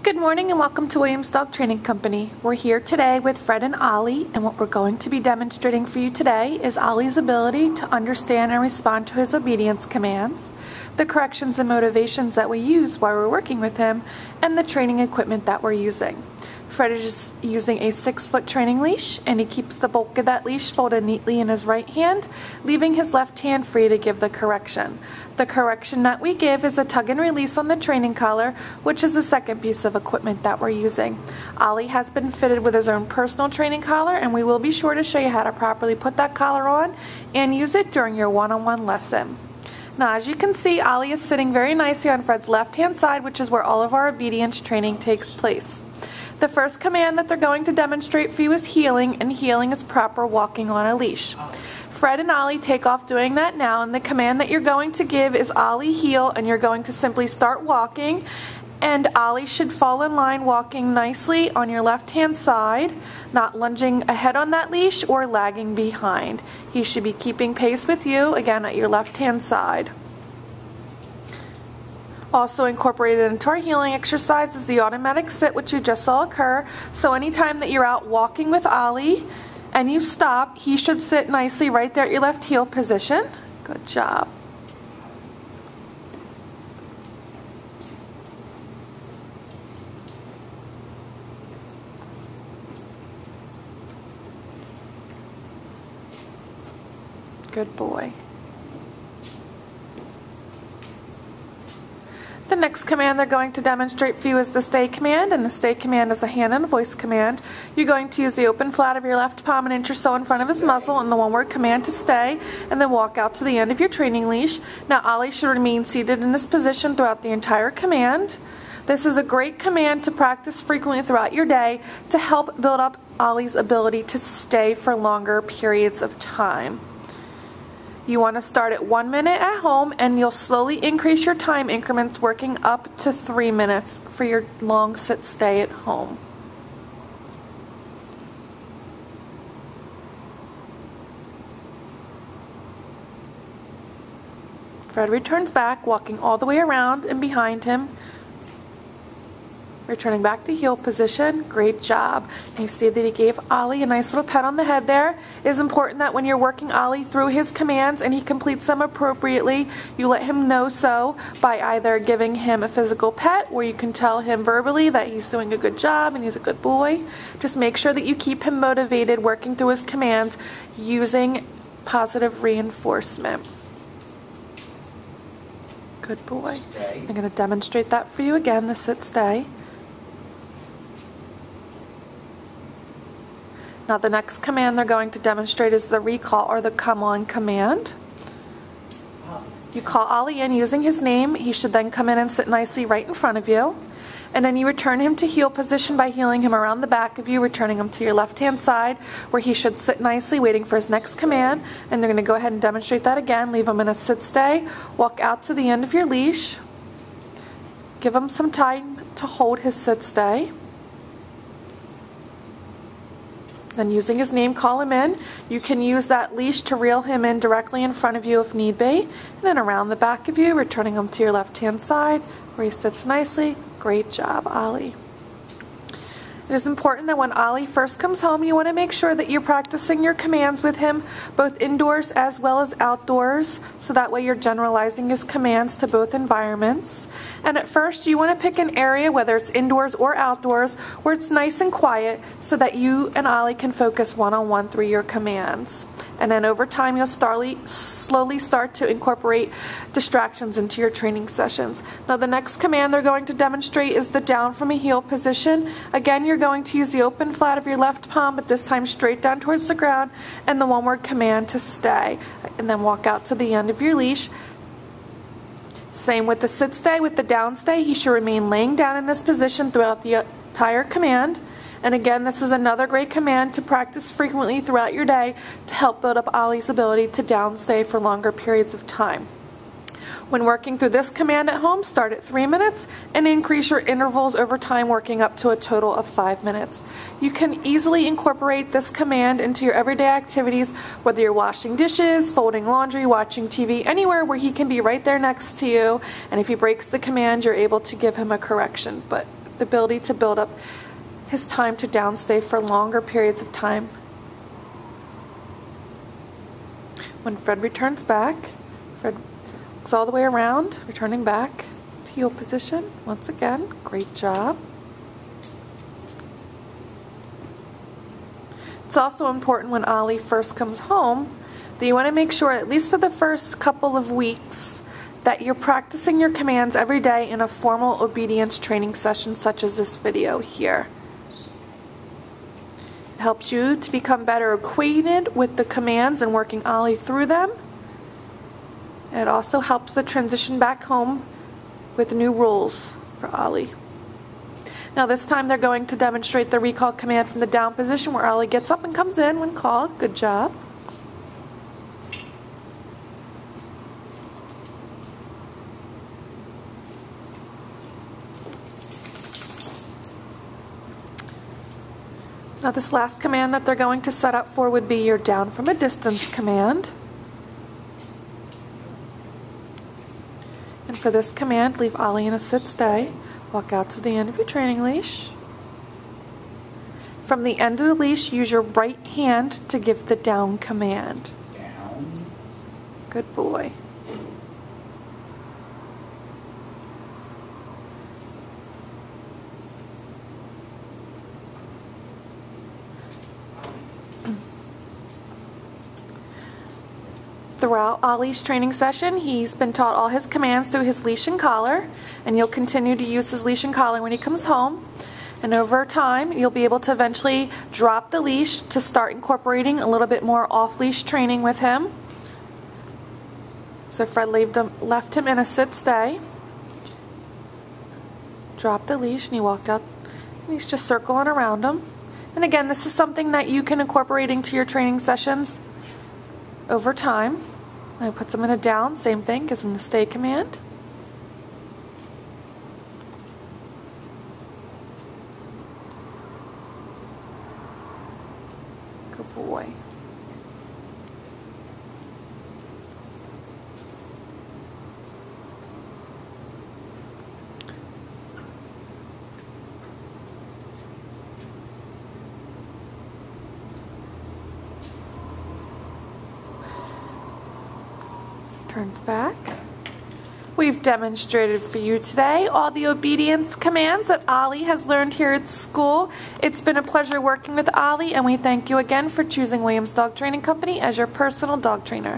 Good morning and welcome to Williams Dog Training Company. We're here today with Fred and Ollie, and what we're going to be demonstrating for you today is Ollie's ability to understand and respond to his obedience commands, the corrections and motivations that we use while we're working with him, and the training equipment that we're using. Fred is using a 6-foot training leash, and he keeps the bulk of that leash folded neatly in his right hand, leaving his left hand free to give the correction. The correction that we give is a tug and release on the training collar, which is the second piece of equipment that we're using. Ollie has been fitted with his own personal training collar, and we will be sure to show you how to properly put that collar on and use it during your one-on-one lesson. Now, as you can see, Ollie is sitting very nicely on Fred's left-hand side, which is where all of our obedience training takes place. The first command that they're going to demonstrate for you is heeling, and heeling is proper walking on a leash. Fred and Ollie take off doing that now, and the command that you're going to give is Ollie heel, and you're going to simply start walking, and Ollie should fall in line walking nicely on your left-hand side, not lunging ahead on that leash or lagging behind. He should be keeping pace with you, again, at your left-hand side. Also incorporated into our heeling exercise is the automatic sit, which you just saw occur. So anytime that you're out walking with Ollie and you stop, he should sit nicely right there at your left heel position. Good job. Good boy. The next command they're going to demonstrate for you is the stay command, and the stay command is a hand and voice command. You're going to use the open flat of your left palm an inch or so in front of his muzzle and the one-word command to stay, and then walk out to the end of your training leash. Now Ollie should remain seated in this position throughout the entire command. This is a great command to practice frequently throughout your day to help build up Ollie's ability to stay for longer periods of time. You want to start at 1 minute at home, and you'll slowly increase your time increments, working up to 3 minutes for your long sit stay at home. Fred returns back, walking all the way around and behind him. Returning back to heel position. Great job. And you see that he gave Ollie a nice little pat on the head there. It is important that when you're working Ollie through his commands and he completes them appropriately, you let him know so by either giving him a physical pet, where you can tell him verbally that he's doing a good job and he's a good boy. Just make sure that you keep him motivated working through his commands using positive reinforcement. Good boy. I'm going to demonstrate that for you again, the sit stay. Now the next command they're going to demonstrate is the recall, or the come on command. You call Ollie in using his name. He should then come in and sit nicely right in front of you. And then you return him to heel position by heeling him around the back of you, returning him to your left-hand side, where he should sit nicely waiting for his next command. And they're going to go ahead and demonstrate that again. Leave him in a sit stay. Walk out to the end of your leash. Give him some time to hold his sit stay. Then using his name, call him in. You can use that leash to reel him in directly in front of you if need be. And then around the back of you, returning him to your left-hand side where he sits nicely. Great job, Ollie. It is important that when Ollie first comes home, you want to make sure that you're practicing your commands with him, both indoors as well as outdoors, so that way you're generalizing his commands to both environments. And at first, you want to pick an area, whether it's indoors or outdoors, where it's nice and quiet, so that you and Ollie can focus one-on-one through your commands. And then over time, you'll slowly start to incorporate distractions into your training sessions. Now the next command they're going to demonstrate is the down from a heel position. Again, you're going to use the open flat of your left palm, but this time straight down towards the ground, and the one-word command to stay. And then walk out to the end of your leash. Same with the sit stay. With the down stay, he should remain laying down in this position throughout the entire command. And again, this is another great command to practice frequently throughout your day to help build up Ollie's ability to downstay for longer periods of time. When working through this command at home, start at 3 minutes and increase your intervals over time, working up to a total of 5 minutes. You can easily incorporate this command into your everyday activities, whether you're washing dishes, folding laundry, watching TV, anywhere where he can be right there next to you. And if he breaks the command, you're able to give him a correction. But the ability to build up his time to downstay for longer periods of time. When Fred returns back, Fred looks all the way around, returning back to heel position. Once again, great job. It's also important when Ollie first comes home that you want to make sure, at least for the first couple of weeks, that you're practicing your commands every day in a formal obedience training session such as this video here. It helps you to become better acquainted with the commands and working Ollie through them. And it also helps the transition back home with new rules for Ollie. Now this time they're going to demonstrate the recall command from the down position where Ollie gets up and comes in when called. Good job. Now this last command that they're going to set up for would be your down from a distance command. And for this command, leave Ollie in a sit stay. Walk out to the end of your training leash. From the end of the leash, use your right hand to give the down command. Down. Good boy. Throughout Ollie's training session, he's been taught all his commands through his leash and collar, and you'll continue to use his leash and collar when he comes home. And over time, you'll be able to eventually drop the leash to start incorporating a little bit more off-leash training with him. So Fred left him in a sit-stay. Dropped the leash, and he walked out, and he's just circling around him. And again, this is something that you can incorporate into your training sessions over time. I puts him in a down, same thing, gives him the stay command. Good boy. Turns back. We've demonstrated for you today all the obedience commands that Ollie has learned here at school. It's been a pleasure working with Ollie, and we thank you again for choosing Williams Dog Training Company as your personal dog trainer.